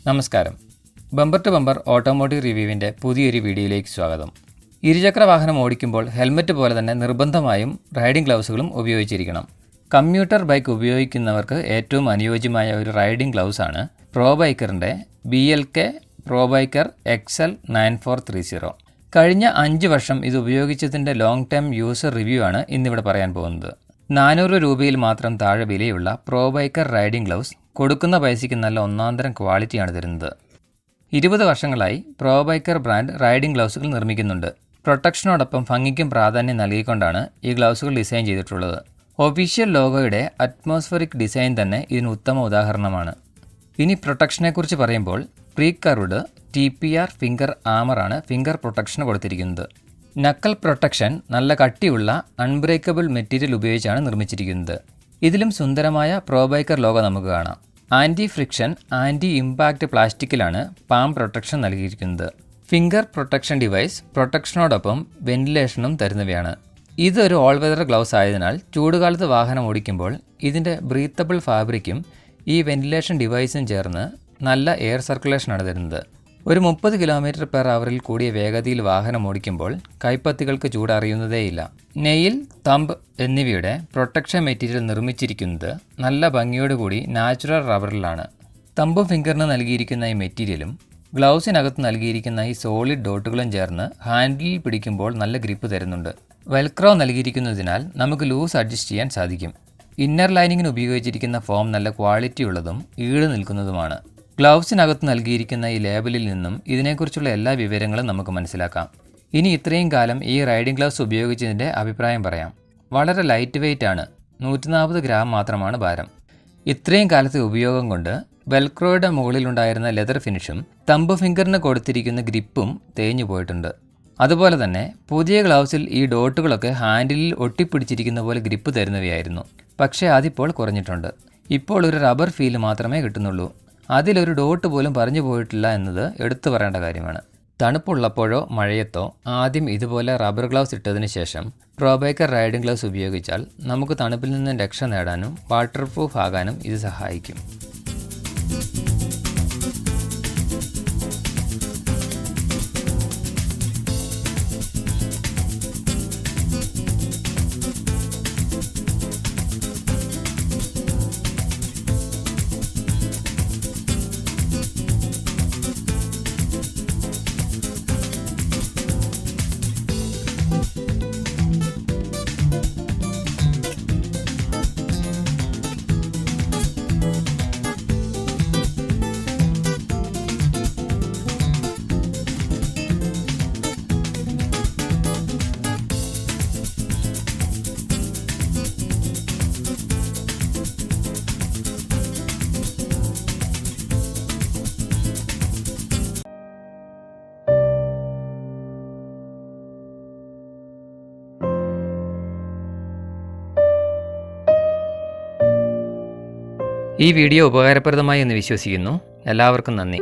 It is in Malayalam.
നമസ്കാരം. ബമ്പർ ടു ബമ്പർ ഓട്ടോമോട്ടീവ് റിവ്യൂവിൻ്റെ പുതിയൊരു വീഡിയോയിലേക്ക് സ്വാഗതം. ഇരുചക്ര വാഹനം ഓടിക്കുമ്പോൾ ഹെൽമറ്റ് പോലെ തന്നെ നിർബന്ധമായും റൈഡിംഗ് ഗ്ലൗസുകളും ഉപയോഗിച്ചിരിക്കണം. കമ്മ്യൂട്ടർ ബൈക്ക് ഉപയോഗിക്കുന്നവർക്ക് ഏറ്റവും അനുയോജ്യമായ ഒരു റൈഡിംഗ് ഗ്ലൗസാണ് പ്രോബൈക്കറിൻ്റെ BLK പ്രോബൈക്കർ XL 9430. കഴിഞ്ഞ 5 വർഷം ഇത് ഉപയോഗിച്ചതിൻ്റെ ലോങ് ടൈം യൂസർ റിവ്യൂ ആണ് ഇന്നിവിടെ പറയാൻ പോകുന്നത്. 400 രൂപയിൽ മാത്രം താഴെ വിലയുള്ള പ്രോബൈക്കർ റൈഡിംഗ് ഗ്ലൗസ് കൊടുക്കുന്ന പൈസയ്ക്ക് നല്ല ഒന്നാന്തരം ക്വാളിറ്റിയാണ് തരുന്നത്. 20 വർഷങ്ങളായി പ്രോബൈക്കർ ബ്രാൻഡ് റൈഡിംഗ് ഗ്ലൗസുകൾ നിർമ്മിക്കുന്നുണ്ട്. പ്രൊട്ടക്ഷനോടൊപ്പം ഭംഗിക്കും പ്രാധാന്യം നൽകിക്കൊണ്ടാണ് ഈ ഗ്ലൗസുകൾ ഡിസൈൻ ചെയ്തിട്ടുള്ളത്. ഒഫീഷ്യൽ ലോഗോയുടെ അറ്റ്മോസ്ഫറിക് ഡിസൈൻ തന്നെ ഇതിന് ഉത്തമ ഉദാഹരണമാണ്. ഇനി പ്രൊട്ടക്ഷനെക്കുറിച്ച് പറയുമ്പോൾ പ്രീകർവ്ഡ് TPR ഫിംഗർ ആമറാണ് ഫിംഗർ പ്രൊട്ടക്ഷന് കൊടുത്തിരിക്കുന്നത്. നക്കൽ പ്രൊട്ടക്ഷൻ നല്ല കട്ടിയുള്ള അൺബ്രേക്കബിൾ മെറ്റീരിയൽ ഉപയോഗിച്ചാണ് നിർമ്മിച്ചിരിക്കുന്നത്. ഇതിലും സുന്ദരമായ പ്രോബൈക്കർ ലോഗോ നമുക്ക് കാണാം. ആൻറ്റി ഫ്രിക്ഷൻ, ആൻറ്റി ഇമ്പാക്റ്റ് പ്ലാസ്റ്റിക്കിലാണ് പാം പ്രൊട്ടക്ഷൻ നൽകിയിരിക്കുന്നത്. ഫിംഗർ പ്രൊട്ടക്ഷൻ ഡിവൈസ് പ്രൊട്ടക്ഷനോടൊപ്പം വെന്റിലേഷനും തരുന്നവയാണ്. ഇതൊരു ഓൾ വെതർ ഗ്ലൗസ് ആയതിനാൽ ചൂടുകാലത്ത് വാഹനം ഓടിക്കുമ്പോൾ ഇതിൻ്റെ ബ്രീത്തബിൾ ഫാബ്രിക്കും ഈ വെന്റിലേഷൻ ഡിവൈസും ചേർന്ന് നല്ല എയർ സർക്കുലേഷനാണ് തരുന്നത്. ഒരു 30 km/h കൂടിയ വേഗതയിൽ വാഹനം ഓടിക്കുമ്പോൾ കൈപ്പത്തികൾക്ക് ചൂടറിയുന്നതേയില്ല. നെയിൽ, തമ്പ് എന്നിവയുടെ പ്രൊട്ടക്ഷൻ മെറ്റീരിയൽ നിർമ്മിച്ചിരിക്കുന്നത് നല്ല ഭംഗിയോടുകൂടി നാച്ചുറൽ റബ്ബറിലാണ്. തമ്പും ഫിംഗറിന് നൽകിയിരിക്കുന്ന ഈ മെറ്റീരിയലും ഗ്ലൗസിനകത്ത് നൽകിയിരിക്കുന്ന ഈ സോളിഡ് ഡോട്ടുകളും ചേർന്ന് ഹാൻഡിലിൽ പിടിക്കുമ്പോൾ നല്ല ഗ്രിപ്പ് തരുന്നുണ്ട്. വെൽക്രോ നൽകിയിരിക്കുന്നതിനാൽ നമുക്ക് ലൂസ് അഡ്ജസ്റ്റ് ചെയ്യാൻ സാധിക്കും. ഇന്നർ ലൈനിങ്ങിന് ഉപയോഗിച്ചിരിക്കുന്ന ഫോം നല്ല ക്വാളിറ്റി ഉള്ളതും ഈട് നിൽക്കുന്നതുമാണ്. ഗ്ലൗസിനകത്ത് നൽകിയിരിക്കുന്ന ഈ ലേബലിൽ നിന്നും ഇതിനെക്കുറിച്ചുള്ള എല്ലാ വിവരങ്ങളും നമുക്ക് മനസ്സിലാക്കാം. ഇനി ഇത്രയും കാലം ഈ റൈഡിംഗ് ഗ്ലൗസ് ഉപയോഗിച്ചതിൻ്റെ അഭിപ്രായം പറയാം. വളരെ ലൈറ്റ് വെയ്റ്റ് ആണ്. 140 ഗ്രാം മാത്രമാണ് ഭാരം. ഇത്രയും കാലത്തെ ഉപയോഗം കൊണ്ട് വെൽക്രോയുടെ മുകളിലുണ്ടായിരുന്ന ലെതർ ഫിനിഷും തമ്പ് ഫിംഗറിന് കൊടുത്തിരിക്കുന്ന ഗ്രിപ്പും തേഞ്ഞു പോയിട്ടുണ്ട്. അതുപോലെ തന്നെ പുതിയ ഗ്ലൗസിൽ ഈ ഡോട്ടുകളൊക്കെ ഹാൻഡിലിൽ ഒട്ടിപ്പിടിച്ചിരിക്കുന്ന പോലെ ഗ്രിപ്പ് തരുന്നവയായിരുന്നു. പക്ഷേ അതിപ്പോൾ കുറഞ്ഞിട്ടുണ്ട്. ഇപ്പോൾ ഒരു റബ്ബർ ഫീൽ മാത്രമേ കിട്ടുന്നുള്ളൂ. അതിലൊരു ഡോട്ട് പോലും പറഞ്ഞു പോയിട്ടില്ല എന്നത് എടുത്തു പറയേണ്ട കാര്യമാണ്. തണുപ്പുള്ളപ്പോഴോ മഴയത്തോ ആദ്യം ഇതുപോലെ റബ്ബർ ഗ്ലൗസ് ഇട്ടതിന് ശേഷം പ്രോബൈക്കർ റൈഡിംഗ് ഗ്ലൗസ് ഉപയോഗിച്ചാൽ നമുക്ക് തണുപ്പിൽ നിന്നും രക്ഷ നേടാനും വാട്ടർ പ്രൂഫ് ആകാനും ഇത് സഹായിക്കും. ഈ വീഡിയോ ഉപകാരപ്രദമായി എന്ന് വിശ്വസിക്കുന്നു. എല്ലാവർക്കും നന്ദി.